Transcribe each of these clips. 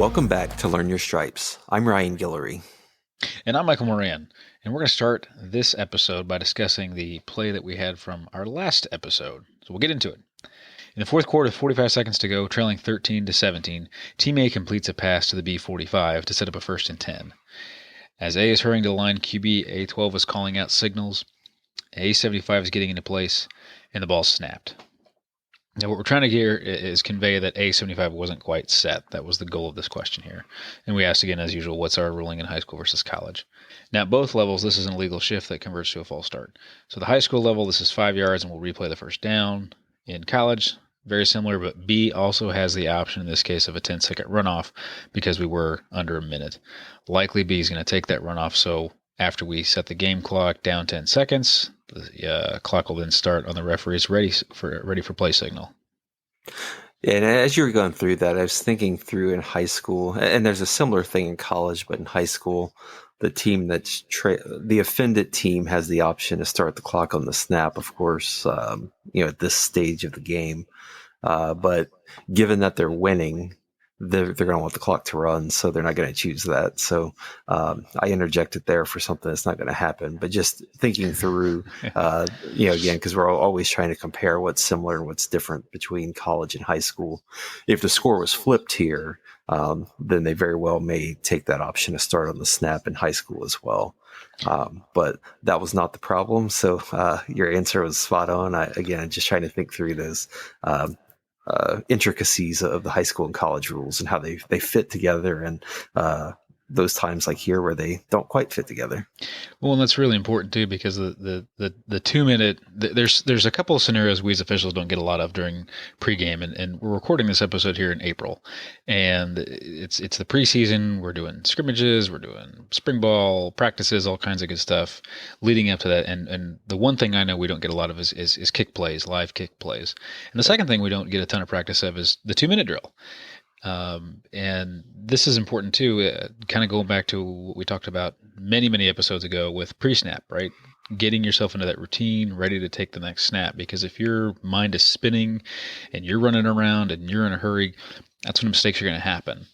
Welcome back to Learn Your Stripes. I'm Ryan Guillory. And I'm Michael Moran, and we're going to start this episode by discussing the play that we had from our last episode. So we'll get into it. In the fourth quarter, 45 seconds to go, trailing 13-17, Team A completes a pass to the B45 to set up a 1st and 10. As A is hurrying to the line, QB A12 is calling out signals. A75 is getting into place, and the ball snapped. Now, what we're trying to get here is convey that A75 wasn't quite set. That was the goal of this question here. And we asked again, as usual, what's our ruling in high school versus college? Now, at both levels, this is an illegal shift that converts to a false start. So the high school level, this is 5 yards, and we'll replay the first down. In college, very similar, but B also has the option in this case of a 10-second runoff because we were under a minute. Likely B is going to take that runoff, so after we set the game clock down 10 seconds, the clock will then start on the referee's ready for play signal. And as you were going through that, I was thinking through in high school, and there's a similar thing in college, but in high school, the team that's the offended team has the option to start the clock on the snap, of course, at this stage of the game. But given that they're winning, they're going to want the clock to run, so they're not going to choose that. So I interjected there for something that's not going to happen. But just thinking through, again, because we're always trying to compare what's similar and what's different between college and high school. If the score was flipped here, then they very well may take that option to start on the snap in high school as well. But that was not the problem. So your answer was spot on. Just trying to think through those intricacies of the high school and college rules and how they fit together, and those times like here where they don't quite fit together. Well, and that's really important too, because the 2 minute, there's a couple of scenarios we as officials don't get a lot of during pregame, and we're recording this episode here in April, and it's the preseason. We're doing scrimmages, we're doing spring ball practices, all kinds of good stuff leading up to that. And the one thing I know we don't get a lot of is kick plays, live kick plays, and the second thing we don't get a ton of practice of is the 2 minute drill. And this is important too, kind of going back to what we talked about many episodes ago with pre-snap, right? Getting yourself into that routine, ready to take the next snap. Because if your mind is spinning and you're running around and you're in a hurry, that's when mistakes are going to happen.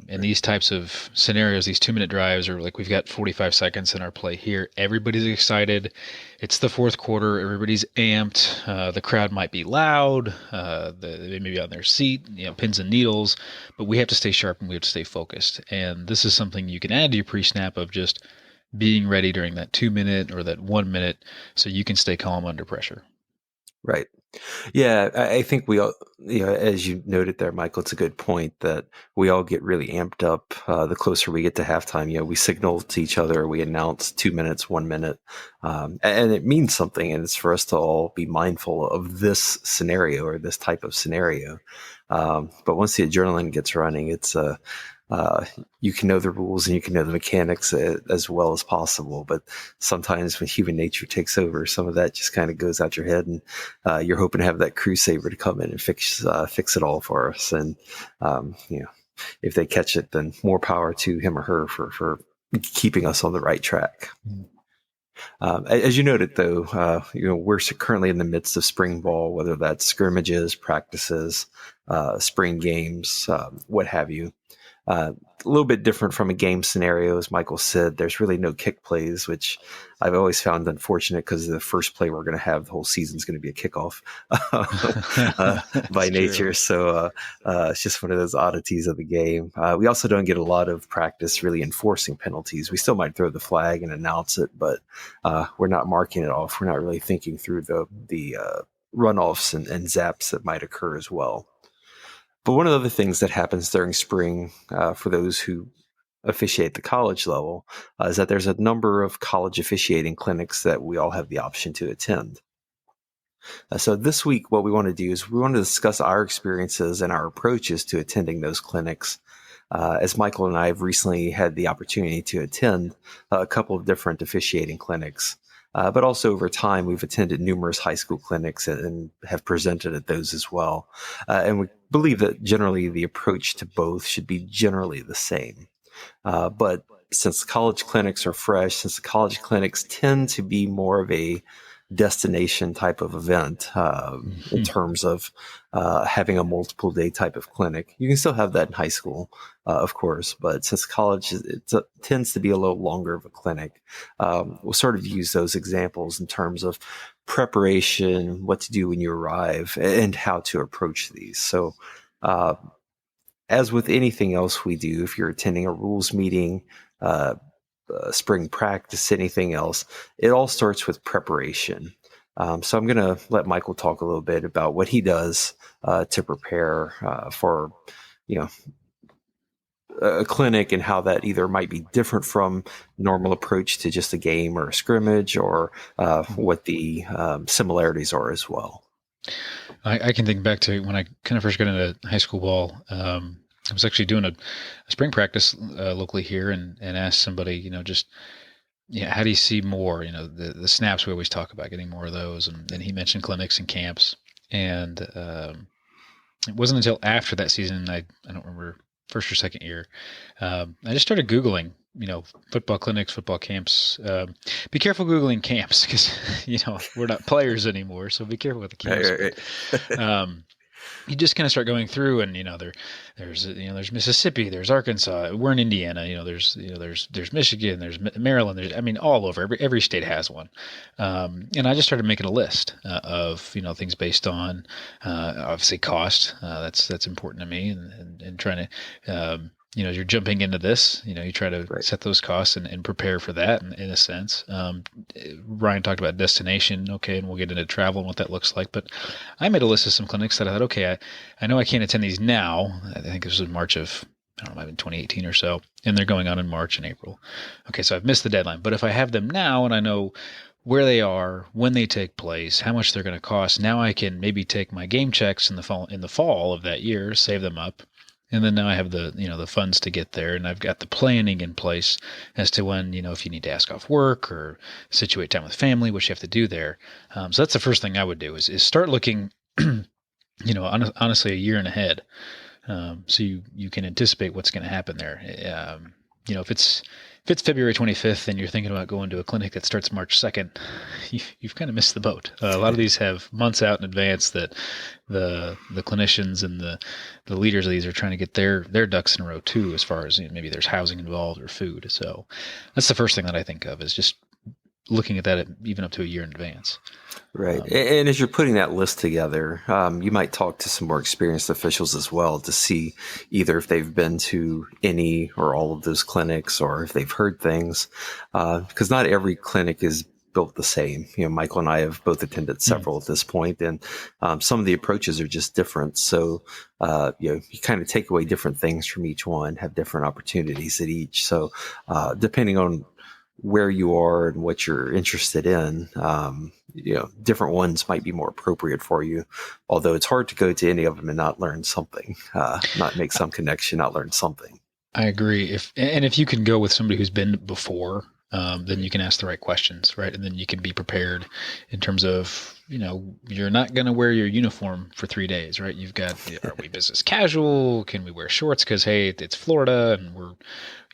And these types of scenarios, these 2 minute drives are like, we've got 45 seconds in our play here. Everybody's excited. It's the fourth quarter. Everybody's amped. The crowd might be loud. They may be on their seat, pins and needles, but we have to stay sharp and we have to stay focused. And this is something you can add to your pre-snap of just being ready during that 2 minute or that 1 minute so you can stay calm under pressure. Right. Yeah, I think we all, as you noted there, Michael, it's a good point that we all get really amped up the closer we get to halftime. We signal to each other, we announce 2 minutes, 1 minute, and it means something. And it's for us to all be mindful of this scenario or this type of scenario. But once the adrenaline gets running, it's you can know the rules and you can know the mechanics as well as possible. But sometimes when human nature takes over, some of that just kind of goes out your head, and you're hoping to have that crew saver to come in and fix it all for us. And if they catch it, then more power to him or her for keeping us on the right track. As you noted, though, we're currently in the midst of spring ball, whether that's scrimmages, practices, spring games, what have you. A little bit different from a game scenario, as Michael said. There's really no kick plays, which I've always found unfortunate because the first play we're going to have the whole season is going to be a kickoff by nature. True. So it's just one of those oddities of the game. We also don't get a lot of practice really enforcing penalties. We still might throw the flag and announce it, but we're not marking it off. We're not really thinking through the runoffs and zaps that might occur as well. But one of the other things that happens during spring for those who officiate the college level is that there's a number of college officiating clinics that we all have the option to attend. So this week, what we want to do is we want to discuss our experiences and our approaches to attending those clinics. As Michael and I have recently had the opportunity to attend a couple of different officiating clinics. But also over time, we've attended numerous high school clinics and have presented at those as well. And we believe that generally the approach to both should be generally the same. But since college clinics are fresh, since the college clinics tend to be more of a destination type of event in terms of having a multiple day type of clinic. You can still have that in high school, of course, but since college tends to be a little longer of a clinic, we'll sort of use those examples in terms of preparation, what to do when you arrive, and how to approach these. So, as with anything else we do, if you're attending a rules meeting, spring practice, anything else, it all starts with preparation. So I'm going to let Michael talk a little bit about what he does to prepare for, a clinic, and how that either might be different from normal approach to just a game or a scrimmage, or what the similarities are as well. I can think back to when I kind of first got into high school ball. I was actually doing a spring practice locally here, and asked somebody, how do you see more? The snaps we always talk about, getting more of those, and he mentioned clinics and camps, and it wasn't until after that season, I don't remember, first or second year, I just started Googling, football clinics, football camps. Be careful Googling camps, because, we're not players anymore. So be careful with the camps. Right. You just kind of start going through, and there's Mississippi, there's Arkansas, we're in Indiana, there's Michigan, there's Maryland, there's all over, every state has one, and I just started making a list of things based on obviously cost. That's important to me, and trying to you're jumping into this, you try to set those costs and prepare for that in a sense. Ryan talked about destination. Okay. And we'll get into travel and what that looks like, but I made a list of some clinics that I thought, okay, I know I can't attend these now. I think this was March of, I don't know, maybe 2018 or so, and they're going on in March and April. Okay. So I've missed the deadline, but if I have them now and I know where they are, when they take place, how much they're going to cost, now I can maybe take my game checks in the fall of that year, save them up. And then now I have the funds to get there, and I've got the planning in place as to when, if you need to ask off work or situate time with family, what you have to do there. So that's the first thing I would do is start looking, honestly, a year and ahead. So you can anticipate what's going to happen there. If it's February 25th and you're thinking about going to a clinic that starts March 2nd, you've kind of missed the boat. A lot of these have months out in advance that the clinicians and the leaders of these are trying to get their ducks in a row too, as far as maybe there's housing involved or food. So that's the first thing that I think of, is just looking at that even up to a year in advance. Right. And as you're putting that list together, you might talk to some more experienced officials as well to see either if they've been to any or all of those clinics, or if they've heard things, because not every clinic is built the same. Michael and I have both attended several at this point, and some of the approaches are just different. So, you kind of take away different things from each one, have different opportunities at each. So, depending on where you are and what you're interested in, different ones might be more appropriate for you. Although it's hard to go to any of them and not learn something, not make some connection, not learn something. I agree. If you can go with somebody who's been before, then you can ask the right questions, right? And then you can be prepared in terms of, you're not going to wear your uniform for 3 days, right? You've got, are we business casual? Can we wear shorts? Because, hey, it's Florida and we're,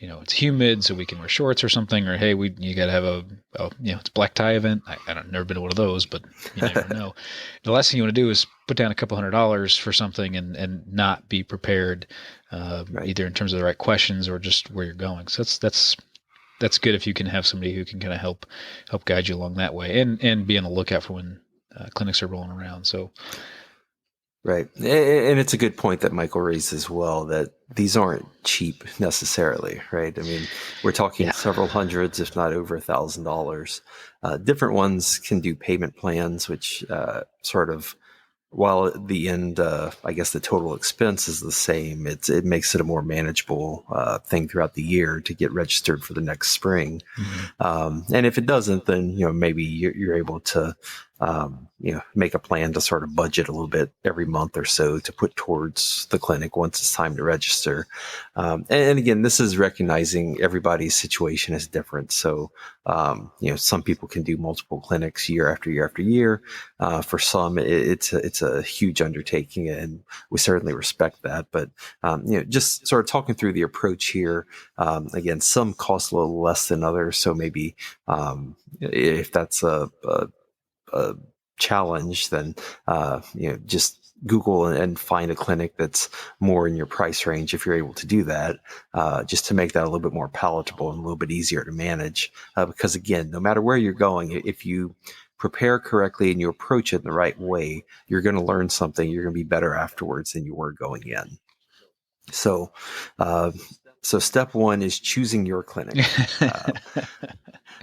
it's humid, so we can wear shorts or something. Or, hey, you got to have it's a black tie event. I've never been to one of those, but you never know. The last thing you want to do is put down a couple $100 for something and not be prepared, right, either in terms of the right questions or just where you're going. So that's good if you can have somebody who can kind of help guide you along that way, and be on the lookout for when clinics are rolling around. So, right. And it's a good point that Michael raised as well, that these aren't cheap necessarily, right? I mean, we're talking several hundreds, if not over $1,000. Different ones can do payment plans, which sort of, while at the end, I guess the total expense is the same, it makes it a more manageable thing throughout the year to get registered for the next spring. Mm-hmm. And if it doesn't, then maybe you're able to make a plan to sort of budget a little bit every month or so to put towards the clinic once it's time to register. And again, this is recognizing everybody's situation is different. So, some people can do multiple clinics year after year after year. For some, it's a huge undertaking, and we certainly respect that. But, just sort of talking through the approach here, again, some cost a little less than others. So maybe, if that's a a challenge, then just Google and find a clinic that's more in your price range if you're able to do that, just to make that a little bit more palatable and a little bit easier to manage. Because again, no matter where you're going, if you prepare correctly and you approach it in the right way, you're going to learn something. You're going to be better afterwards than you were going in. So step one is choosing your clinic.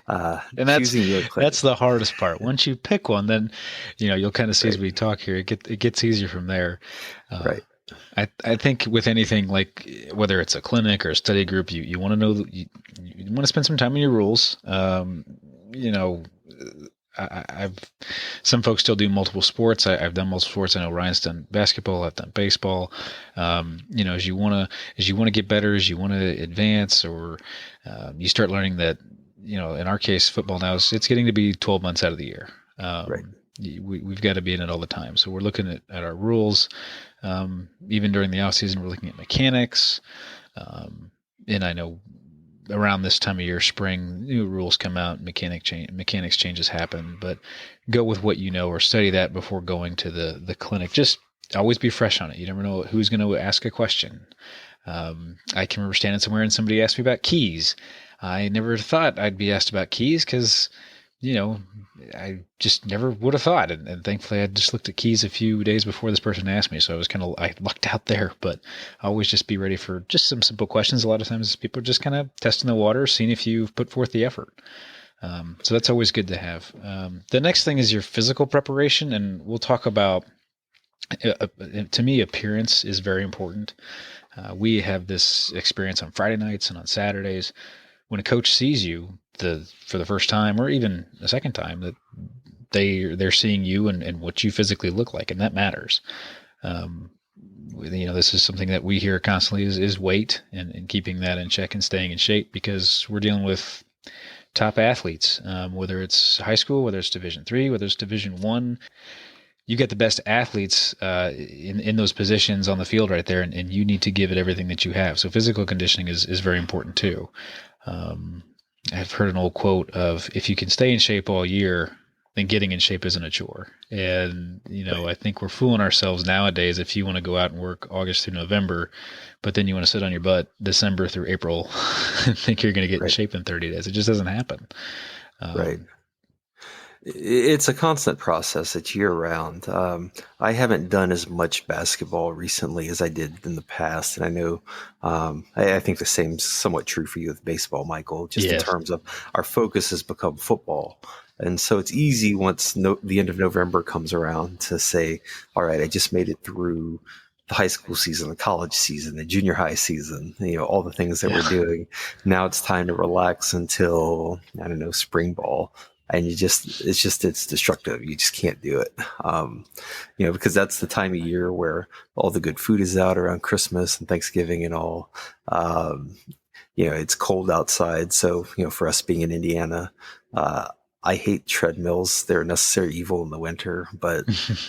And that's the hardest part. Once you pick one, then you'll kind of see as we talk here, it gets easier from there. Right. I think with anything, like whether it's a clinic or a study group, you want to know you want to spend some time on your rules. Some folks still do multiple sports. I've done multiple sports. I know Ryan's done basketball. I've done baseball. As you want to get better, as you want to advance, or you start learning that, in our case, football now it's getting to be 12 months out of the year. Right. We've got to be in it all the time. So we're looking at our rules. Even during the off season, we're looking at mechanics. And I know around this time of year, spring, new rules come out, mechanics changes happen, but go with what or study that before going to the clinic. Just always be fresh on it. You never know who's going to ask a question. I can remember standing somewhere and somebody asked me about keys. I never thought I'd be asked about keys because, I just never would have thought. And thankfully I just looked at keys a few days before this person asked me. So I lucked out there, but always just be ready for just some simple questions. A lot of times people are just kind of testing the water, seeing if you've put forth the effort. So that's always good to have. The next thing is your physical preparation. And we'll talk about, to me, appearance is very important. We have this experience on Friday nights and on Saturdays when a coach sees you for the first time or even a second time, that they're seeing you and what you physically look like, and that matters. This is something that we hear constantly is weight and keeping that in check and staying in shape, because we're dealing with top athletes, whether it's high school, whether it's Division III, whether it's Division I. You get the best athletes in those positions on the field right there, and you need to give it everything that you have. So physical conditioning is very important too. I've heard an old quote of, if you can stay in shape all year, then getting in shape isn't a chore. And, I think we're fooling ourselves nowadays. If you want to go out and work August through November, but then you want to sit on your butt December through April and think you're going to get in shape in 30 days. It just doesn't happen. Right. It's a constant process. It's year round. I haven't done as much basketball recently as I did in the past. And I know, I think the same is somewhat true for you with baseball, Michael, just in terms of our focus has become football. And so it's easy once the end of November comes around to say, all right, I just made it through the high school season, the college season, the junior high season, all the things that we're doing. Now it's time to relax until, spring ball. And it's destructive. You just can't do it. Because that's the time of year where all the good food is out around Christmas and Thanksgiving and all. It's cold outside. So, for us being in Indiana, I hate treadmills. They're a necessary evil in the winter, but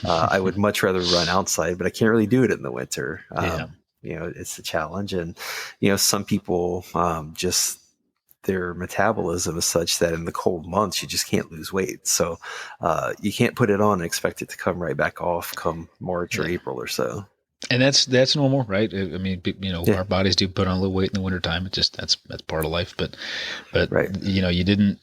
I would much rather run outside, but I can't really do it in the winter. It's a challenge. And, some people their metabolism is such that in the cold months, you just can't lose weight. So you can't put it on and expect it to come right back off come March or April or so. And that's normal, right? I mean, our bodies do put on a little weight in the wintertime. It just, that's part of life. But right. You didn't,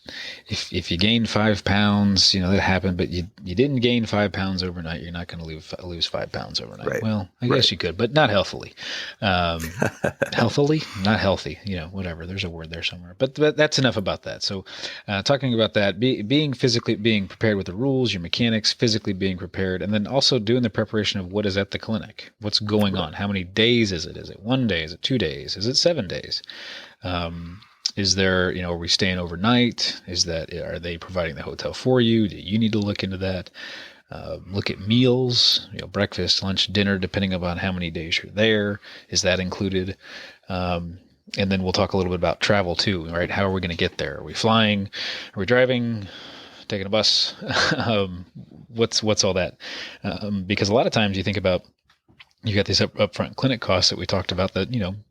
if you gained 5 pounds, that happened, but you didn't gain 5 pounds overnight. You're not going to lose 5 pounds overnight. Right. Well, I guess you could, but not healthily. Healthily, not healthy, whatever. There's a word there somewhere, but that's enough about that. So talking about that, being prepared with the rules, your mechanics, physically being prepared, and then also doing the preparation of what is at the clinic. What's going on? How many days is it? Is it 1 day? Is it 2 days? Is it 7 days? Is there, are we staying overnight? Are they providing the hotel for you? Do you need to look into that? Look at meals, breakfast, lunch, dinner, depending upon how many days you're there. Is that included? And then we'll talk a little bit about travel too, right? How are we going to get there? Are we flying? Are we driving? Taking a bus? What's all that? Because a lot of times you think about, You got these upfront clinic costs that we talked about that,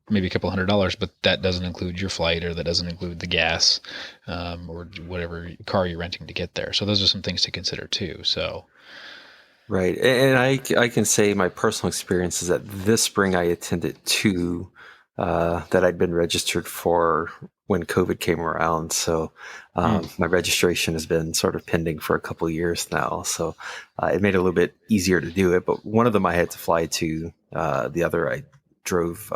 maybe a couple $100, but that doesn't include your flight, or that doesn't include the gas, or whatever car you're renting to get there. So those are some things to consider too. So, Right. And I can say my personal experience is that this spring I attended two that I'd been registered for when COVID came around. So my registration has been sort of pending for a couple of years now. So it made it a little bit easier to do it. But one of them I had to fly to, the other I drove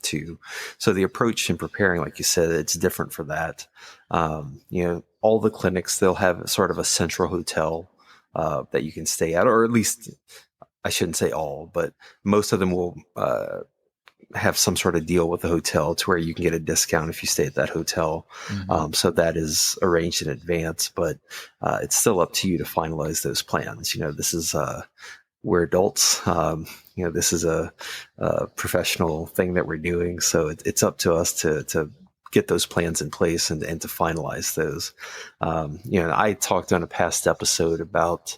to. So the approach in preparing, like you said, it's different for that. All the clinics, they'll have sort of a central hotel that you can stay at, or at least I shouldn't say all, but most of them will have some sort of deal with the hotel to where you can get a discount if you stay at that hotel. So that is arranged in advance, but it's still up to you to finalize those plans. This is we're adults. This is a professional thing that we're doing, so it's up to us to get those plans in place and to finalize those. I talked on a past episode about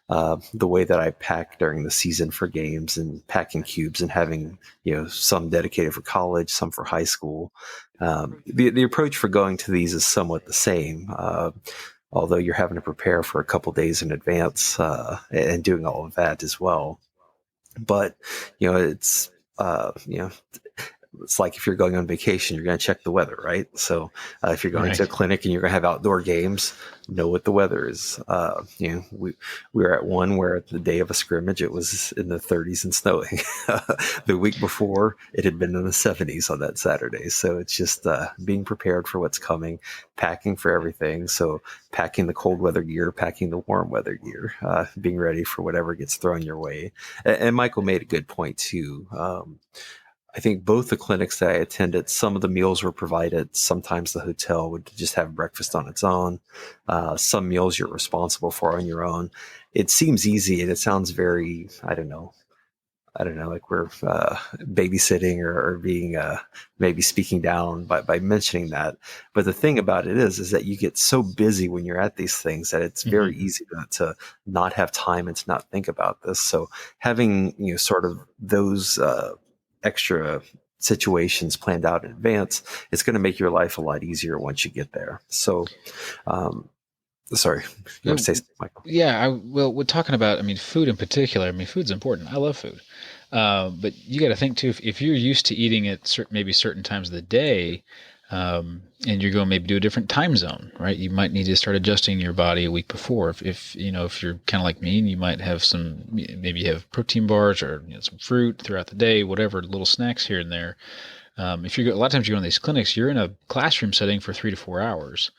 the way that I pack during the season for games, and packing cubes and having, some dedicated for college, some for high school. The approach for going to these is somewhat the same. Although you're having to prepare for a couple days in advance, and doing all of that as well. But, it's, it's like if you're going on vacation, you're going to check the weather, right? So if you're going to a clinic and you're going to have outdoor games, know what the weather is. We were at one where the day of a scrimmage, it was in the 30s and snowing. The week before, it had been in the 70s on that Saturday. So it's just being prepared for what's coming, packing for everything. So packing the cold weather gear, packing the warm weather gear, being ready for whatever gets thrown your way. And Michael made a good point too. I think both the clinics that I attended, some of the meals were provided. Sometimes the hotel would just have breakfast on its own. Some meals you're responsible for on your own. It seems easy and it sounds very, I don't know, like we're babysitting or being maybe speaking down by mentioning that. But the thing about it is that you get so busy when you're at these things that it's very easy to not have time and to not think about this. So having, sort of those extra situations planned out in advance, it's going to make your life a lot easier once you get there. So, sorry, you want to say something, Michael? Yeah, we're talking about, food in particular. Food's important. I love food. But you got to think too, if you're used to eating at maybe certain times of the day, and you're going maybe to a different time zone, right? You might need to start adjusting your body a week before. If you're kind of like me, and you might have maybe you have protein bars or some fruit throughout the day, whatever, little snacks here and there. A lot of times you go in these clinics, you're in a classroom setting for 3 to 4 hours.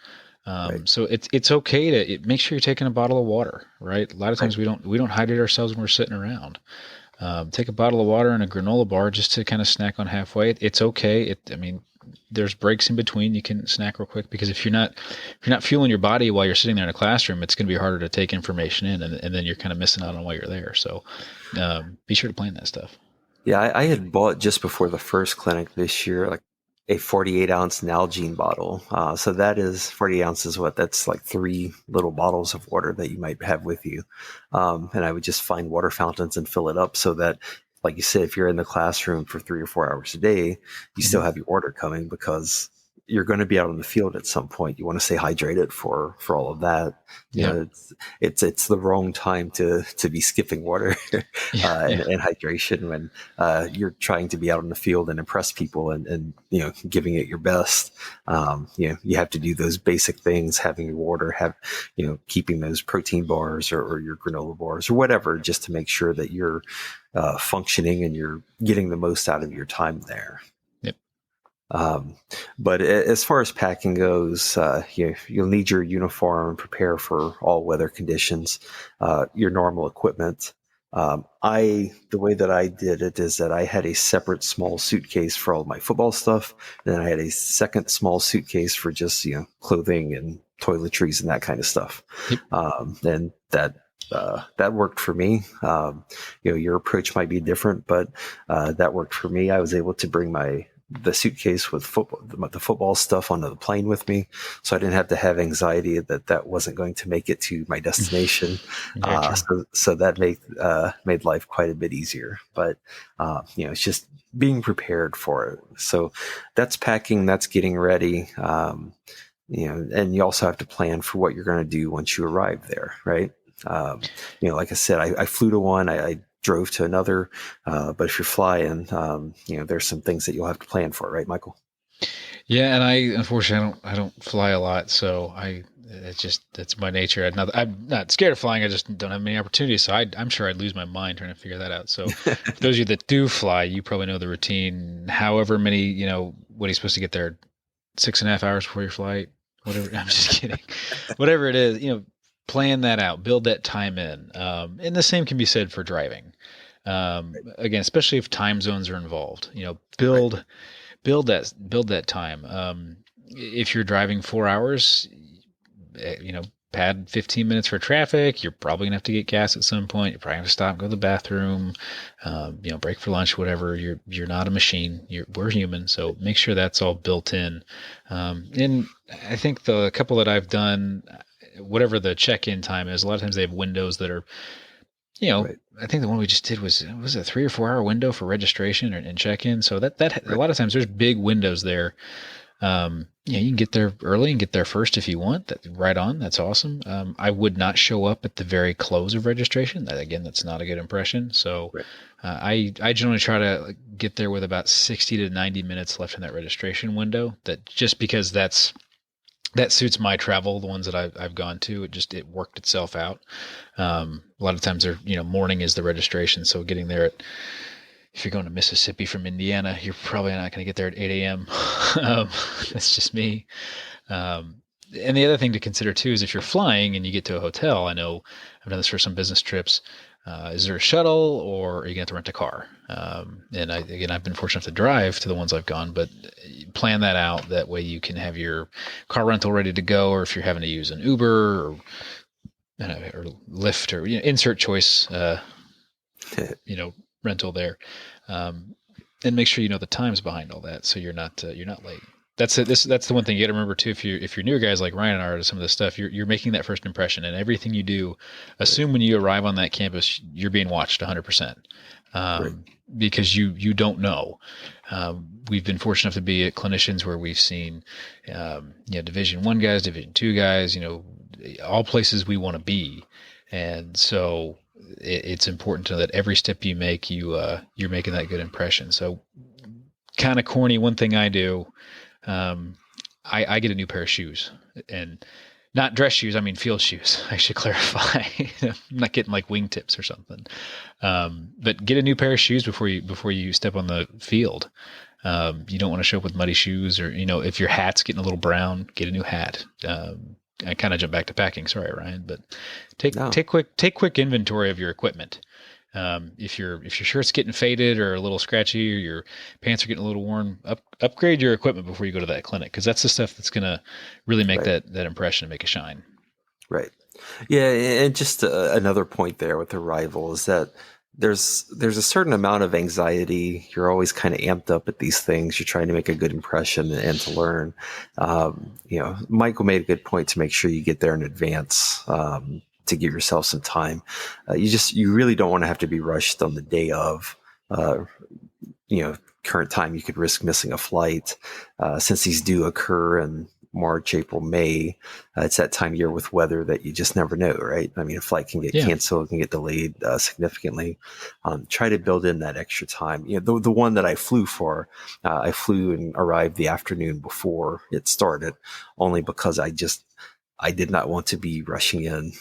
Right. So it's okay to make sure you're taking a bottle of water, right? A lot of times we don't hydrate ourselves when we're sitting around. Take a bottle of water and a granola bar just to kind of snack on halfway. It's okay. There's breaks in between. You can snack real quick, because if you're not fueling your body while you're sitting there in a classroom, it's going to be harder to take information in, and then you're kind of missing out on while you're there. So be sure to plan that stuff. Yeah, I had bought just before the first clinic this year, like a 48-ounce Nalgene bottle. So that is 48 ounces. That's like 3 little bottles of water that you might have with you. And I would just find water fountains and fill it up so that, like you said, if you're in the classroom for 3 or 4 hours a day, you still have your water coming, because you're going to be out on the field at some point. You want to stay hydrated for all of that. It's the wrong time to be skipping water and hydration when you're trying to be out on the field and impress people and giving it your best. You have to do those basic things, having your water, keeping those protein bars or your granola bars or whatever, just to make sure that you're functioning and you're getting the most out of your time there. But as far as packing goes, you'll need your uniform, prepare for all weather conditions, your normal equipment. The way that I did it is that I had a separate small suitcase for all of my football stuff. And then I had a second small suitcase for just, clothing and toiletries and that kind of stuff. And that worked for me. Your approach might be different, but that worked for me. I was able to bring my the suitcase with the football stuff onto the plane with me, so I didn't have to have anxiety that wasn't going to make it to my destination. So that made life quite a bit easier. But it's just being prepared for it. So that's packing, that's getting ready. And you also have to plan for what you're going to do once you arrive there, right? Like I said, I flew to one, I drove to another, but if you're flying, there's some things that you'll have to plan for, right, Michael? Yeah, and unfortunately I don't fly a lot, so that's my nature. I'm not scared of flying. I just don't have many opportunities. So I'm sure I'd lose my mind trying to figure that out. So for those of you that do fly, you probably know the routine. However many, what are you supposed to get there? 6.5 hours before your flight? Whatever. I'm just kidding. Whatever it is, plan that out, build that time in. And the same can be said for driving. Again, especially if time zones are involved, build that time. If you're driving 4 hours, pad 15 minutes for traffic. You're probably gonna have to get gas at some point. You're probably gonna stop, go to the bathroom, break for lunch, whatever. You're not a machine. We're human, so make sure that's all built in. And I think the couple that I've done, whatever the check-in time is, a lot of times they have windows that are, right. I think the one we just did was a 3 or 4 hour window for registration and check-in. So that right. A lot of times there's big windows there. You can get there early and get there first if you want. That right on. That's awesome. I would not show up at the very close of registration. That's not a good impression. So right. I generally try to get there with about 60 to 90 minutes left in that registration window. That just because that suits my travel. The ones that I've gone to, it worked itself out. A lot of times morning is the registration. So getting there if you're going to Mississippi from Indiana, you're probably not going to get there at 8 a.m. That's just me. And the other thing to consider too is if you're flying and you get to a hotel, I know I've done this for some business trips. Is there a shuttle or are you going to have to rent a car? And I've been fortunate to drive to the ones I've gone, but plan that out. That way you can have your car rental ready to go, or if you're having to use an Uber or Lyft or insert choice, rental there, and make sure you know the times behind all that, so you're not late. That's it. That's the one thing you got to remember too. If you're newer guys like Ryan and I are to some of this stuff, you're making that first impression, and everything you do, assume when you arrive on that campus, you're being watched 100%, right. Because you don't know. We've been fortunate enough to be at clinicians where we've seen, Division I guys, Division II guys, all places we want to be, and so it's important to know that every step you make, you're making that good impression. So kind of corny. One thing I do, I get a new pair of shoes, and not dress shoes. I mean, field shoes. I should clarify. I'm not getting like wingtips or something. But get a new pair of shoes before you step on the field. You don't want to show up with muddy shoes, or, if your hat's getting a little brown, get a new hat. I kind of jump back to packing. Sorry, Ryan, but take quick inventory of your equipment. If your shirt's getting faded or a little scratchy, or your pants are getting a little worn, upgrade your equipment before you go to that clinic, because that's the stuff that's going to really make right. that impression and make it shine. Right. Yeah, and just another point there with arrival is that there's a certain amount of anxiety. You're always kind of amped up at these things. You're trying to make a good impression and to learn. Michael made a good point to make sure you get there in advance, to give yourself some time. You really don't want to have to be rushed on the day of, current time. You could risk missing a flight, since these do occur in March, April, May. It's that time of year with weather that you just never know, right? I mean, a flight can get canceled, can get delayed significantly. Try to build in that extra time. The one that I flew for, I flew and arrived the afternoon before it started, only because I did not want to be rushing in,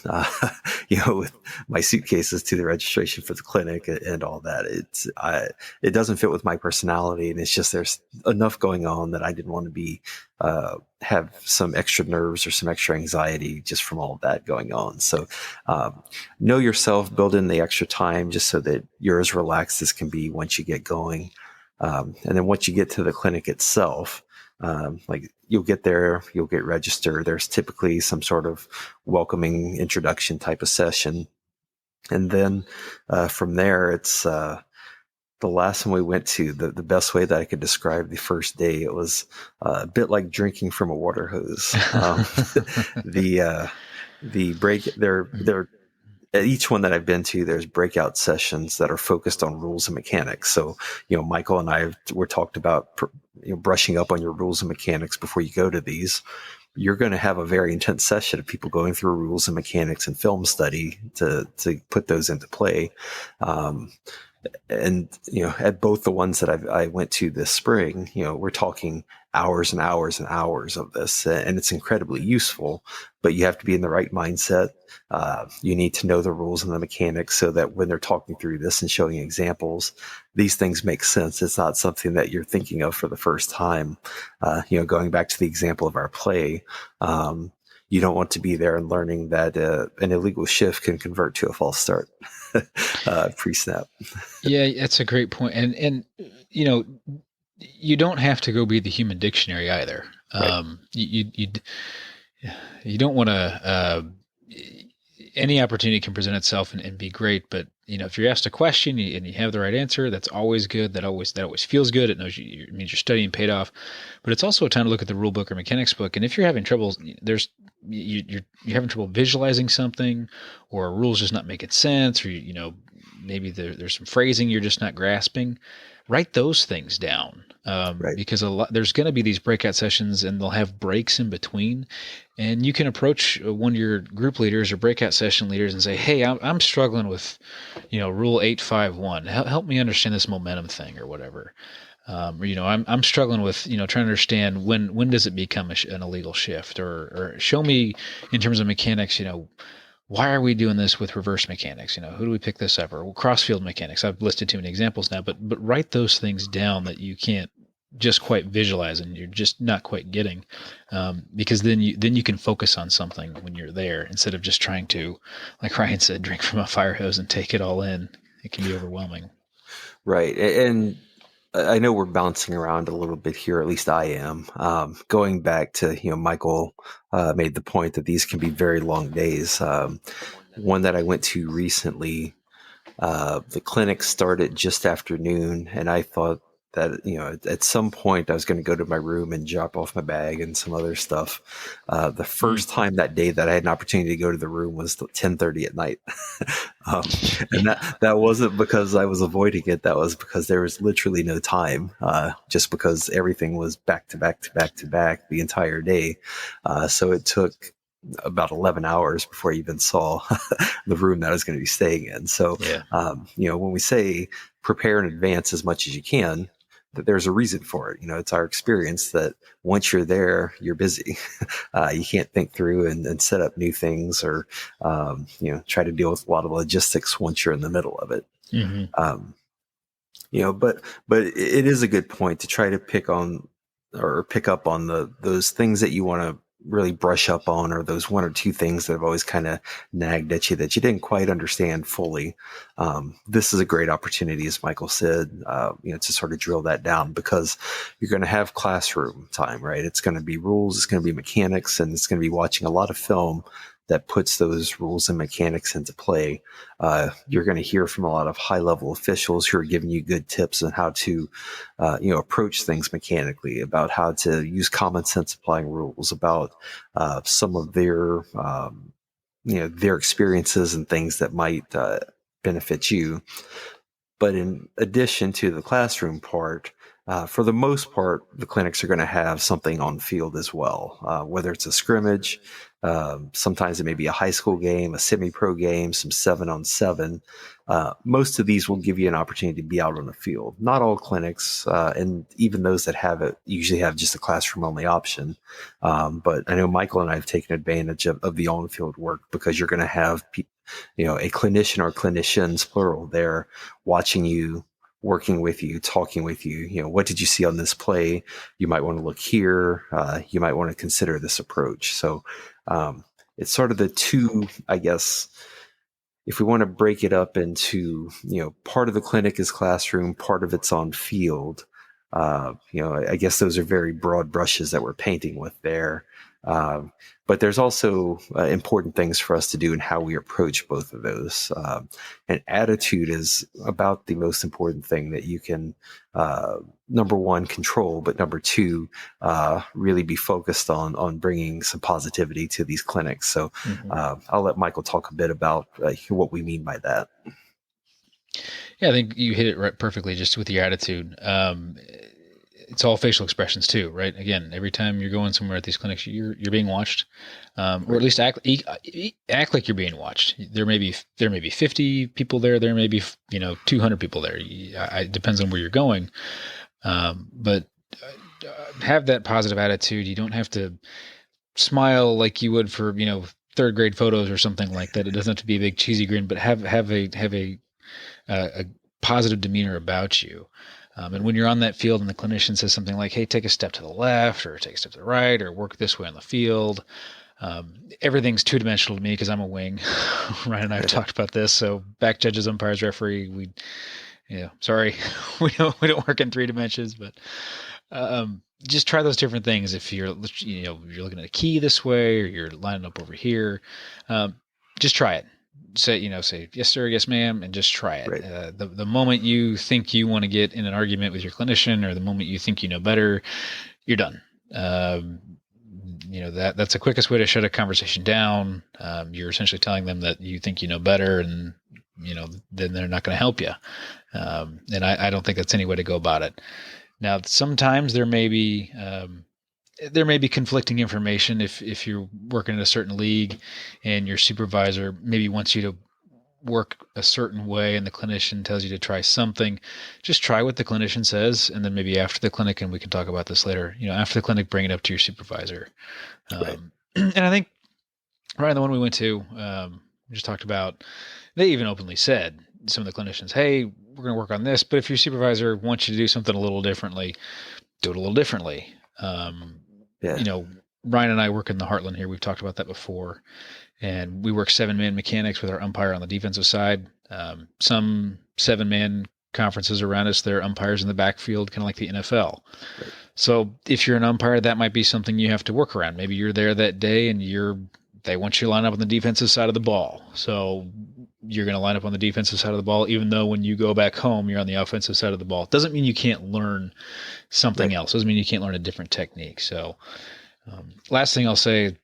with my suitcases to the registration for the clinic and all that. It doesn't fit with my personality, and it's just there's enough going on that I didn't want to be have some extra nerves or some extra anxiety just from all of that going on. So know yourself, build in the extra time just so that you're as relaxed as can be once you get going, and then once you get to the clinic itself. You'll get there, you'll get registered. There's typically some sort of welcoming introduction type of session. And then, from there, it's, the last one we went to, the best way that I could describe the first day, it was a bit like drinking from a water hose. The the break there at each one that I've been to, there's breakout sessions that are focused on rules and mechanics. So, Michael and I were talked about, brushing up on your rules and mechanics before you go to these. You're going to have a very intense session of people going through rules and mechanics and film study to put those into play. And at both the ones that I went to this spring, we're talking hours and hours and hours of this, and it's incredibly useful. But you have to be in the right mindset. You need to know the rules and the mechanics so that when they're talking through this and showing examples, these things make sense. It's not something that you're thinking of for the first time. Going back to the example of our play, you don't want to be there and learning that an illegal shift can convert to a false start pre-snap. Yeah, that's a great point. And you don't have to go be the human dictionary either. Right. You don't want to. Any opportunity can present itself and be great, but if you're asked a question and you have the right answer, that's always good. That always feels good. It knows it means you're studying paid off. But it's also a time to look at the rule book or mechanics book. And if you're having trouble, you're having trouble visualizing something, or a rule's just not making sense, or maybe there's some phrasing you're just not grasping. Write those things down, Right. because there's going to be these breakout sessions, and they'll have breaks in between. And you can approach one of your group leaders or breakout session leaders and say, "Hey, I'm struggling with, Rule 851. Help me understand this momentum thing or whatever." I'm struggling with, trying to understand when does it become an illegal shift, or show me in terms of mechanics, why are we doing this with reverse mechanics? Who do we pick this up? Or crossfield mechanics. I've listed too many examples now, but write those things down that you can't just quite visualize and you're just not quite getting, because then you can focus on something when you're there instead of just trying to, like Ryan said, drink from a fire hose and take it all in. It can be overwhelming. Right. And I know we're bouncing around a little bit here, at least I am. Going back to, Michael made the point that these can be very long days. One that I went to recently, the clinic started just after noon, and I thought that, at some point I was going to go to my room and drop off my bag and some other stuff. The first time that day that I had an opportunity to go to the room was 10:30 at night. And that wasn't because I was avoiding it. That was because there was literally no time, just because everything was back to back to back to back the entire day. So it took about 11 hours before I even saw the room that I was going to be staying in. So, Yeah. When we say prepare in advance as much as you can, that there's a reason for it. It's our experience that once you're there, you're busy. You can't think through and set up new things, or, try to deal with a lot of logistics once you're in the middle of it. Mm-hmm. But it is a good point to try to pick up on those things that you want to really brush up on, or those one or two things that have always kind of nagged at you that you didn't quite understand fully. This is a great opportunity, as Michael said, to sort of drill that down, because you're going to have classroom time, right? It's going to be rules, it's going to be mechanics, and it's going to be watching a lot of film that puts those rules and mechanics into play. You're going to hear from a lot of high-level officials who are giving you good tips on how to, approach things mechanically, about how to use common sense applying rules, about some of their, their experiences and things that might benefit you. But in addition to the classroom part, for the most part, the clinics are going to have something on field as well, whether it's a scrimmage. Sometimes it may be a high school game, a semi-pro game, some 7-on-7. Most of these will give you an opportunity to be out on the field. Not all clinics, and even those that have it, usually have just a classroom-only option. But I know Michael and I have taken advantage of the on-field work, because you're going to have a clinician or clinicians, plural, there watching you, working with you, talking with you. What did you see on this play? You might want to look here. You might want to consider this approach. So it's sort of the two, I guess, if we want to break it up into, part of the clinic is classroom, part of it's on field. I guess those are very broad brushes that we're painting with there. Um, but there's also important things for us to do in how we approach both of those. And attitude is about the most important thing that you can, number one, control, but number two, really be focused on bringing some positivity to these clinics. So I'll let Michael talk a bit about what we mean by that. Yeah, I think you hit it right perfectly just with your attitude. It's all facial expressions too, right? Again, every time you're going somewhere at these clinics, you're being watched, or at least act like you're being watched. There may be 50 people there. There may be 200 people there. It depends on where you're going, but have that positive attitude. You don't have to smile like you would for third grade photos or something like that. It doesn't have to be a big cheesy grin, but have a positive demeanor about you. And when you're on that field and the clinician says something like, hey, take a step to the left or take a step to the right or work this way on the field, everything's two-dimensional to me because I'm a wing. Ryan and I have talked about this. So back judges, umpires, referee, sorry, we don't work in 3 dimensions, but just try those different things. If you're looking at a key this way or you're lining up over here, just try it. Say yes sir, yes ma'am, and just try it. Right. The moment you think you want to get in an argument with your clinician, or the moment you think you know better, you're done. That's the quickest way to shut a conversation down. You're essentially telling them that you think you know better, and then they're not going to help you. And I don't think that's any way to go about it. Now, sometimes there may be conflicting information if you're working in a certain league and your supervisor maybe wants you to work a certain way and the clinician tells you to try something. Just try what the clinician says, and then maybe after the clinic, and we can talk about this later, after the clinic, bring it up to your supervisor. Right. And I think, Ryan, the one we went to, we just talked about, they even openly said, some of the clinicians, hey, we're going to work on this, but if your supervisor wants you to do something a little differently, do it a little differently. Ryan and I work in the Heartland here. We've talked about that before. And we work 7-man mechanics with our umpire on the defensive side. Some 7-man conferences around us, there are umpires in the backfield, kind of like the NFL. Right. So if you're an umpire, that might be something you have to work around. Maybe you're there that day and they want you to line up on the defensive side of the ball. So you're going to line up on the defensive side of the ball, even though when you go back home, you're on the offensive side of the ball. It doesn't mean you can't learn something else. It doesn't mean you can't learn a different technique. So last thing I'll say,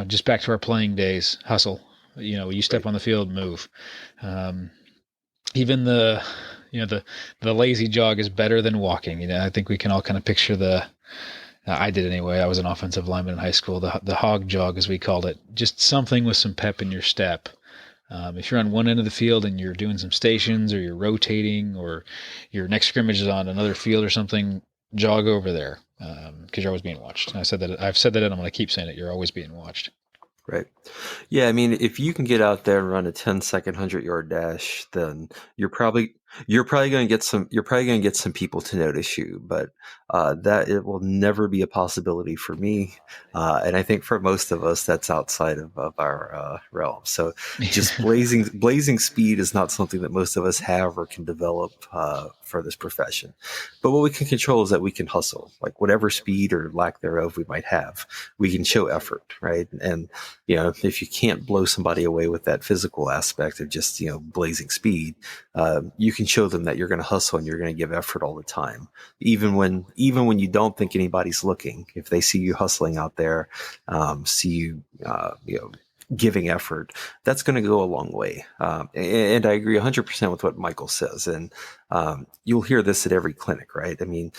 just back to our playing days, hustle. You step on the field, move. Even the lazy jog is better than walking. I think we can all kind of picture I did anyway. I was an offensive lineman in high school. The hog jog, as we called it, just something with some pep in your step. If you're on one end of the field and you're doing some stations, or you're rotating, or your next scrimmage is on another field or something, jog over there, because you're always being watched. And I've said that, and I'm going to keep saying it. You're always being watched. Right. Yeah. I mean, if you can get out there and run a 10-second 100-yard dash, then you're probably going to get some people to notice you, but that it will never be a possibility for me. And I think for most of us, that's outside of our realm. So just blazing speed is not something that most of us have or can develop for this profession. But what we can control is that we can hustle, like whatever speed or lack thereof we might have, we can show effort, right? And if you can't blow somebody away with that physical aspect of just blazing speed, you can show them that you're going to hustle and you're going to give effort all the time, even when you don't think anybody's looking. If they see you hustling out there, see you giving effort, that's going to go a long way. And I agree 100% with what Michael says. And you'll hear this at every clinic, right? I mean,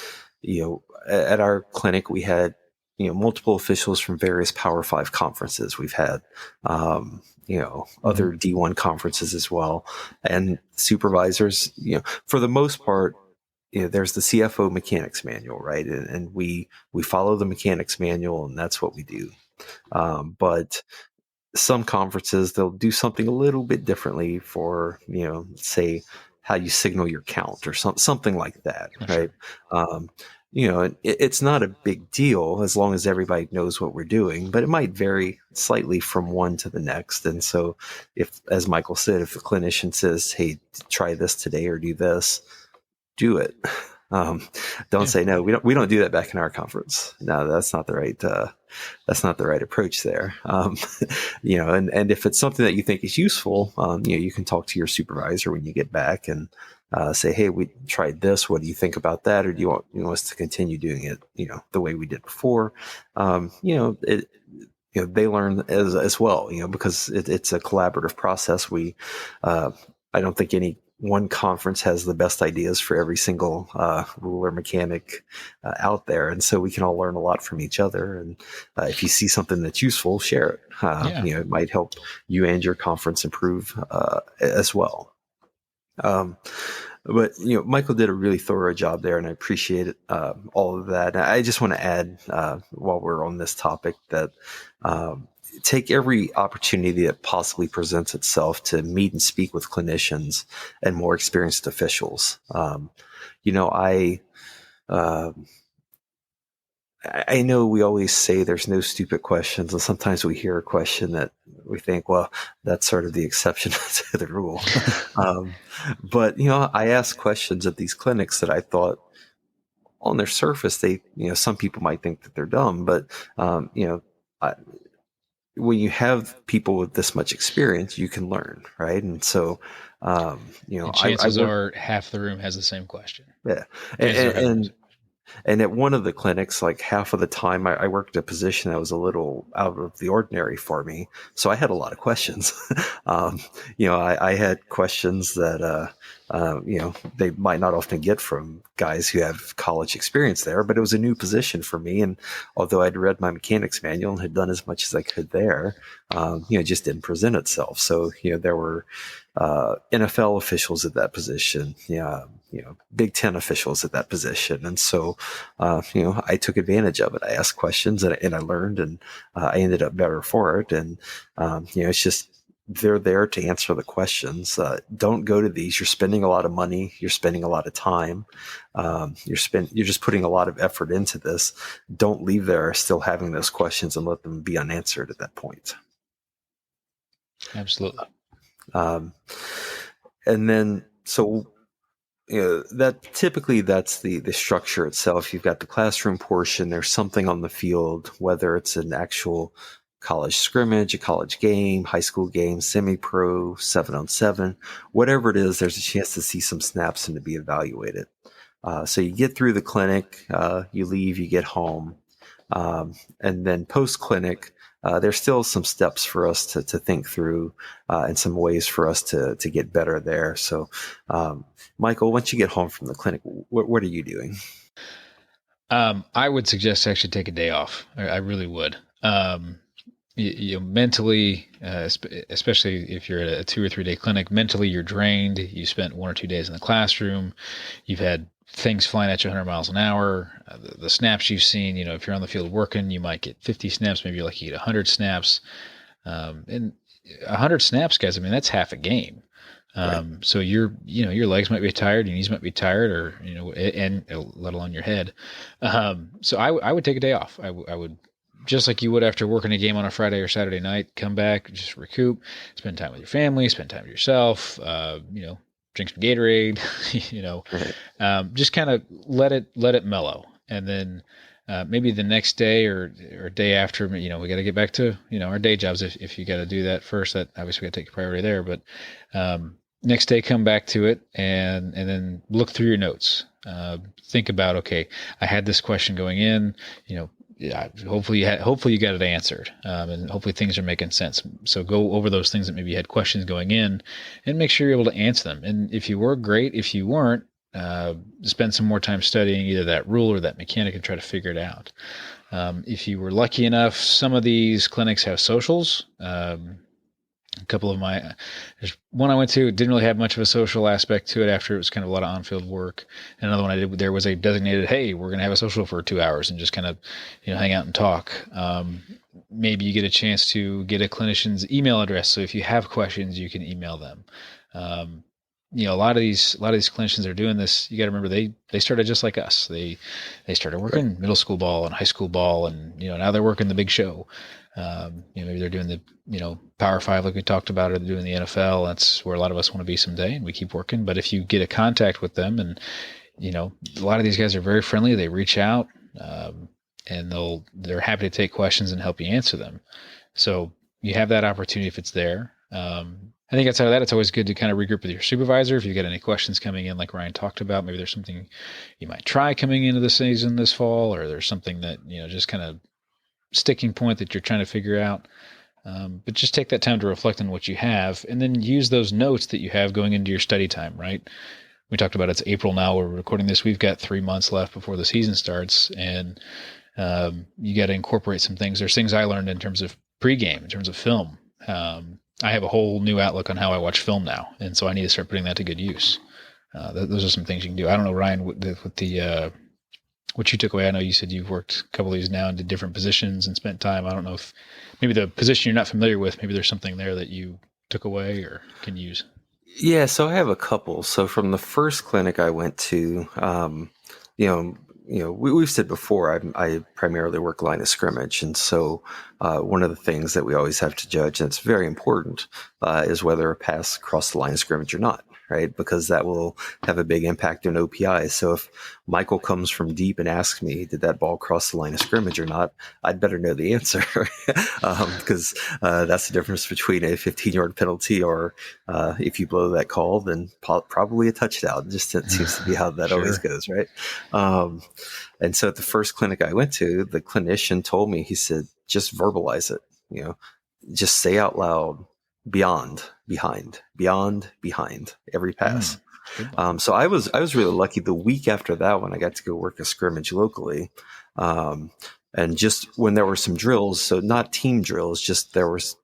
at our clinic, we had multiple officials from various Power 5 conferences. We've had other D1 conferences as well, and supervisors. For the most part, there's the CFO mechanics manual, right? And we follow the mechanics manual, and that's what we do. But some conferences, they'll do something a little bit differently for, say how you signal your count or something like that, right? It's not a big deal as long as everybody knows what we're doing, but it might vary slightly from one to the next. And so if, as Michael said, if the clinician says, hey, try this today or do this, do it. Don't Yeah. say no. We don't do that back in our conference. No, that's not the right approach there. And if it's something that you think is useful, you can talk to your supervisor when you get back and say, hey, we tried this. What do you think about that? Or do you want us to continue doing it, the way we did before? They learn as well, because it's a collaborative process. I don't think any one conference has the best ideas for every single rule or mechanic out there. And so we can all learn a lot from each other. And if you see something that's useful, share it. It might help you and your conference improve as well. But Michael did a really thorough job there, and I appreciate it, all of that. I just want to add, while we're on this topic, that take every opportunity that possibly presents itself to meet and speak with clinicians and more experienced officials. I know we always say there's no stupid questions, and sometimes we hear a question that we think, well, that's sort of the exception to the rule. But I asked questions at these clinics that I thought, on their surface, some people might think that they're dumb, but when you have people with this much experience, you can learn, right? And so, and chances are half the room has the same question. Yeah, and at one of the clinics, like half of the time, I worked a position that was a little out of the ordinary for me. So I had a lot of questions. I had questions that, they might not often get from guys who have college experience there, but it was a new position for me. And although I'd read my mechanics manual and had done as much as I could there, it just didn't present itself. So, there were NFL officials at that position, Big Ten officials at that position. And so, I took advantage of it. I asked questions and I learned, and I ended up better for it. And, it's just, they're there to answer the questions. Don't go to these. You're spending a lot of money. You're spending a lot of time. You're just putting a lot of effort into this. Don't leave there still having those questions and let them be unanswered at that point. Absolutely. And then, so, that's the structure itself. You've got the classroom portion. There's something on the field, whether it's an actual college scrimmage, a college game, high school game, semi-pro, 7-on-7, whatever it is, there's a chance to see some snaps and to be evaluated. So you get through the clinic, you leave, you get home. And then post-clinic, there's still some steps for us to think through, and some ways for us to get better there. So, Michael, once you get home from the clinic, what are you doing? I would suggest to actually take a day off. I really would. Mentally, especially if you're at a 2 or 3 day clinic, mentally you're drained. You spent 1 or 2 days in the classroom. You've had things flying at you 100 miles an hour. The snaps you've seen, if you're on the field working, you might get 50 snaps. Maybe you're lucky to get 100 snaps. And 100 snaps, guys, that's half a game. Right. So your legs might be tired, your knees might be tired, or, and let alone your head. So I would take a day off. I would, just like you would after working a game on a Friday or Saturday night, come back, just recoup, spend time with your family, spend time with yourself, drink some Gatorade, just kind of let it mellow. And then maybe the next day or day after, we got to get back to, our day jobs. If you got to do that first, that obviously we got to take priority there. But next day, come back to it and then look through your notes. Think about, okay, I had this question going in, hopefully you got it answered, and hopefully things are making sense. So go over those things that maybe you had questions going in, and make sure you're able to answer them. And if you were, great. If you weren't, spend some more time studying either that rule or that mechanic and try to figure it out. If you were lucky enough, some of these clinics have socials. A couple of there's one I went to, didn't really have much of a social aspect to it after it was kind of a lot of on-field work. And another one I did, there was a designated, hey, we're going to have a social for 2 hours and just kind of, hang out and talk. Maybe you get a chance to get a clinician's email address. So if you have questions, you can email them. A lot of these clinicians are doing this. You got to remember they started just like us. They started working middle school ball and high school ball, and now they're working the big show. Maybe they're doing the Power 5 like we talked about, or they're doing the NFL. That's where a lot of us want to be someday, and we keep working. But if you get a contact with them and A lot of these guys are very friendly. They reach out, and they're happy to take questions and help you answer them. So you have that opportunity if it's there. I think outside of that, it's always good to kind of regroup with your supervisor. If you've got any questions coming in, like Ryan talked about, maybe there's something you might try coming into the season this fall, or there's something that, just kind of sticking point that you're trying to figure out. But just take that time to reflect on what you have, and then use those notes that you have going into your study time, right? We talked about it's April now. We're recording this. We've got 3 months left before the season starts, and you got to incorporate some things. There's things I learned in terms of pregame, in terms of film. I have a whole new outlook on how I watch film now, and so I need to start putting that to good use. Those are some things you can do. I don't know, Ryan, with the what you took away. I know you said you've worked a couple of these now into different positions and spent time. I don't know if maybe the position you're not familiar with, maybe there's something there that you took away or can use. Yeah, so I have a couple. So from the first clinic I went to, we've said before, I primarily work line of scrimmage. And so one of the things that we always have to judge, and it's very important, is whether a pass crossed the line of scrimmage or not, right? Because that will have a big impact on OPI. So if Michael comes from deep and asks me, did that ball cross the line of scrimmage or not? I'd better know the answer because that's the difference between a 15-yard penalty or if you blow that call, then probably a touchdown. Just it seems to be how that Sure. always goes, right? And so at the first clinic I went to, the clinician told me, he said, just verbalize it, just say out loud, beyond, behind, beyond, behind every pass. So I was really lucky. The week after that one, I got to go work a scrimmage locally. And just when there were some drills, so not team drills, there was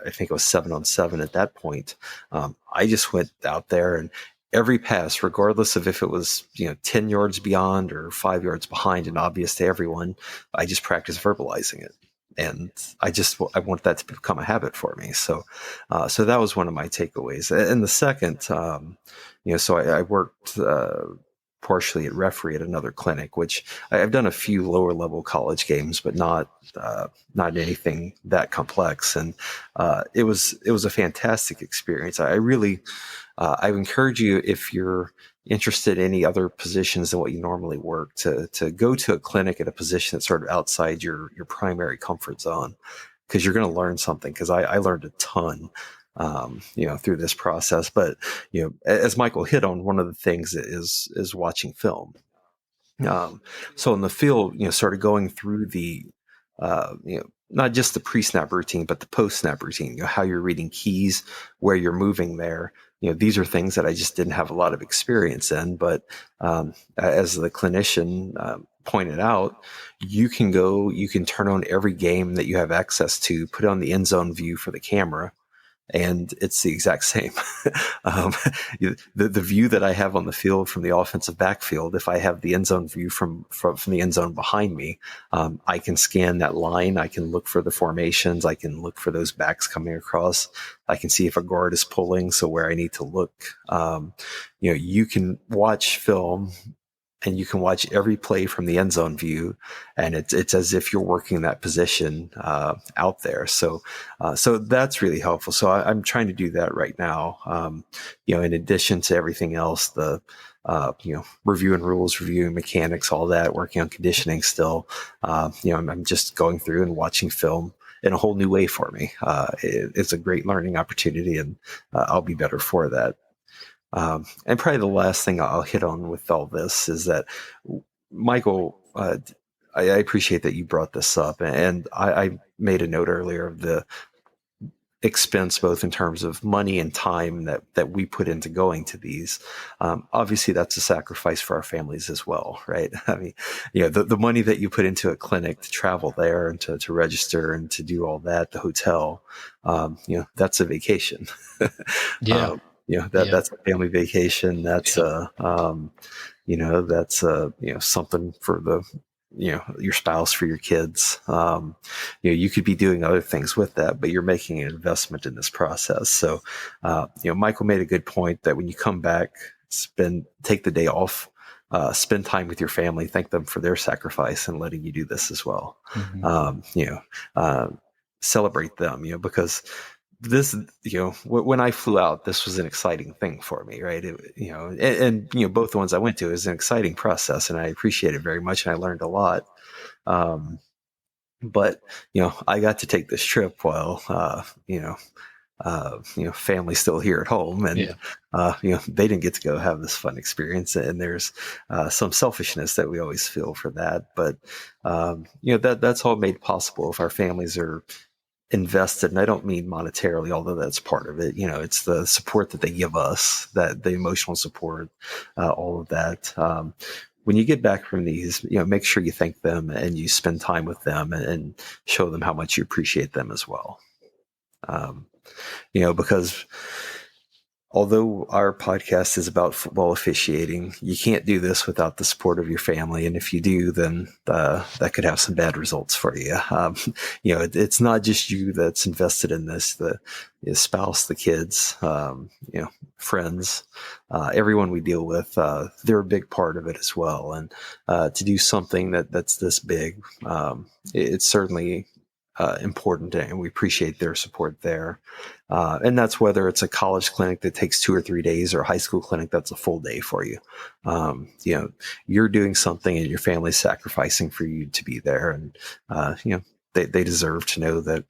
I think it was 7-on-7 at that point. I just went out there and every pass, regardless of if it was, 10 yards beyond or 5 yards behind and obvious to everyone, I just practiced verbalizing it. And I want that to become a habit for me. So that was one of my takeaways. And the second, so I worked partially at referee at another clinic, which I've done a few lower level college games, but not anything that complex. And it was a fantastic experience. I really, I encourage you, if you're interested in any other positions than what you normally work, to go to a clinic at a position that's sort of outside your primary comfort zone, because you're going to learn something. Because I learned a ton, through this process. But as Michael hit on, one of the things is watching film. So in the field, sort of going through the, not just the pre-snap routine, but the post-snap routine, how you're reading keys, where you're moving there. These are things that I just didn't have a lot of experience in. But as the clinician pointed out, you can turn on every game that you have access to, put on the end zone view for the camera, and it's the exact same. The view that I have on the field from the offensive backfield, if I have the end zone view from the end zone behind me, I can scan that line. I can look for the formations. I can look for those backs coming across. I can see if a guard is pulling, so where I need to look. You can watch film, and you can watch every play from the end zone view, and it's as if you're working that position out there. So that's really helpful. So I'm trying to do that right now. In addition to everything else, the reviewing rules, reviewing mechanics, all that, working on conditioning still. I'm just going through and watching film in a whole new way for me. It's a great learning opportunity, and I'll be better for that. And probably the last thing I'll hit on with all this is that, Michael, I appreciate that you brought this up, and I made a note earlier of the expense, both in terms of money and time that we put into going to these. Obviously, that's a sacrifice for our families as well, right? I mean, the money that you put into a clinic to travel there and to register and to do all that, the hotel, that's a vacation. Yeah. That's a family vacation. That's something for your spouse, for your kids. You could be doing other things with that, but you're making an investment in this process. So, Michael made a good point that when you come back, take the day off, spend time with your family, thank them for their sacrifice and letting you do this as well. Mm-hmm. Celebrate them, because this, when I flew out, this was an exciting thing for me, right? And both the ones I went to, is an exciting process, and I appreciate it very much, and I learned a lot. But I got to take this trip while family still here at home, and they didn't get to go have this fun experience. And there's some selfishness that we always feel for that, but that's all made possible if our families are invested. And I don't mean monetarily, although that's part of it. It's the support that they give us, that the emotional support, all of that. When you get back from these, make sure you thank them and you spend time with them, and show them how much you appreciate them as well. Because although our podcast is about football officiating, you can't do this without the support of your family. And if you do, then that could have some bad results for you. It's not just you that's invested in this, the spouse, the kids, friends, everyone we deal with, they're a big part of it as well. And to do something that's this big, it's certainly important, and we appreciate their support there. And that's whether it's a college clinic that takes 2 or 3 days, or a high school clinic that's a full day for you. You're doing something, and your family's sacrificing for you to be there. And, they deserve to know that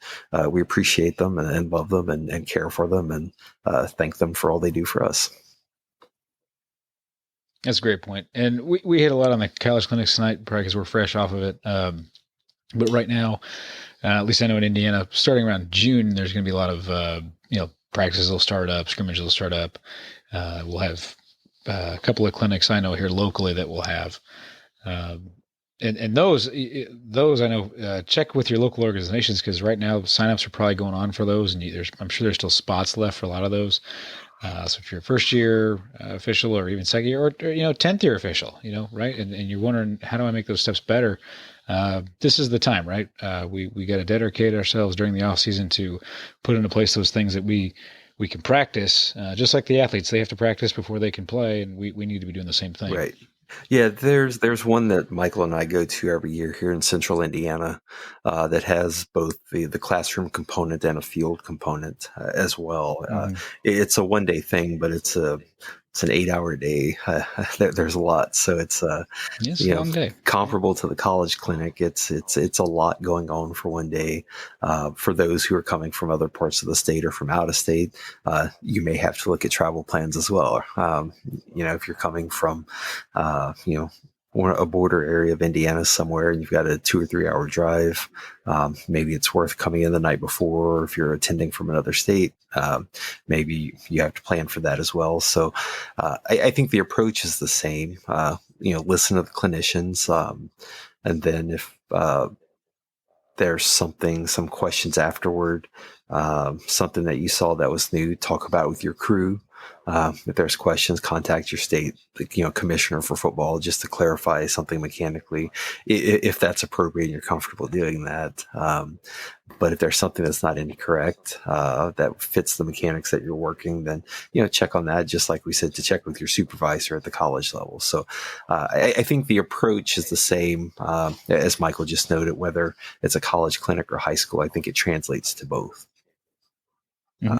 we appreciate them and love them and care for them, and thank them for all they do for us. That's a great point. And we hit a lot on the college clinics tonight, probably because we're fresh off of it. But right now, at least I know in Indiana, starting around June, there's going to be a lot of, practices will start up, scrimmages will start up. We'll have a couple of clinics I know here locally that we'll have. And those I know, check with your local organizations, because right now signups are probably going on for those. And I'm sure there's still spots left for a lot of those. So if you're a first year official, or even second year, or 10th year official, right. And you're wondering, how do I make those steps better? This is the time, right? We got to dedicate ourselves during the off season to put into place those things that we can practice, just like the athletes. They have to practice before they can play, and we need to be doing the same thing. Right. Yeah, there's one that Michael and I go to every year here in Central Indiana, that has both the classroom component and a field component as well. It's a 1-day thing, but it's an 8-hour day. There's a lot, so it's a long day. Comparable to the college clinic. It's a lot going on for 1 day. For those who are coming from other parts of the state or from out of state, you may have to look at travel plans as well. If you're coming from, a border area of Indiana somewhere, and you've got a 2 or 3 hour drive, maybe it's worth coming in the night before. Or if you're attending from another state, maybe you have to plan for that as well. So I think the approach is the same. Listen to the clinicians, and then if there's some questions afterward, something that you saw that was new, talk about it with your crew. If there's questions, contact your state, commissioner for football, just to clarify something mechanically, if that's appropriate and you're comfortable doing that. But if there's something that's not incorrect, that fits the mechanics that you're working, then, check on that, just like we said, to check with your supervisor at the college level. So I think the approach is the same, as Michael just noted, whether it's a college clinic or high school. I think it translates to both. Mm-hmm.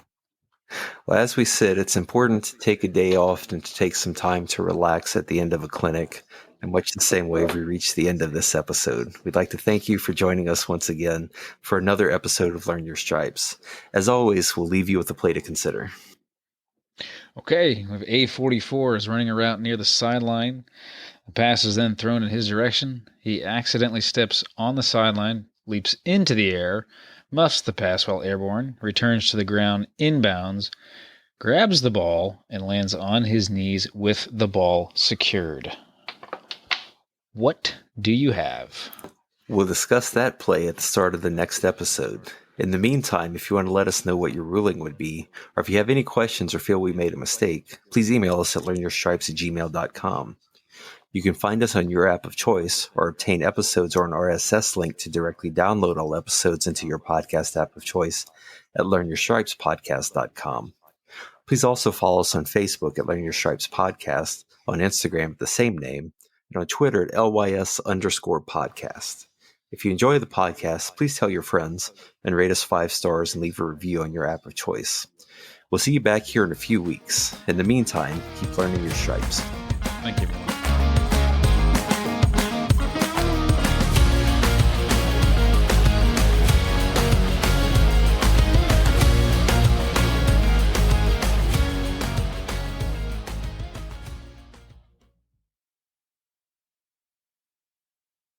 Well, as we said, it's important to take a day off and to take some time to relax at the end of a clinic. In much the same way, we reach the end of this episode. We'd like to thank you for joining us once again for another episode of Learn Your Stripes. As always, we'll leave you with a play to consider. Okay, we have A44 is running a route near the sideline. The pass is then thrown in his direction. He accidentally steps on the sideline, leaps into the air, muffs the pass while airborne, returns to the ground inbounds, grabs the ball, and lands on his knees with the ball secured. What do you have? We'll discuss that play at the start of the next episode. In the meantime, if you want to let us know what your ruling would be, or if you have any questions or feel we made a mistake, please email us at learnyourstripes@gmail.com. You can find us on your app of choice, or obtain episodes or an RSS link to directly download all episodes into your podcast app of choice at learnyourstripespodcast.com. Please also follow us on Facebook at Learn Your Stripes Podcast, on Instagram at the same name, and on Twitter at LYS_podcast. If you enjoy the podcast, please tell your friends and rate us 5 stars and leave a review on your app of choice. We'll see you back here in a few weeks. In the meantime, keep learning your stripes. Thank you.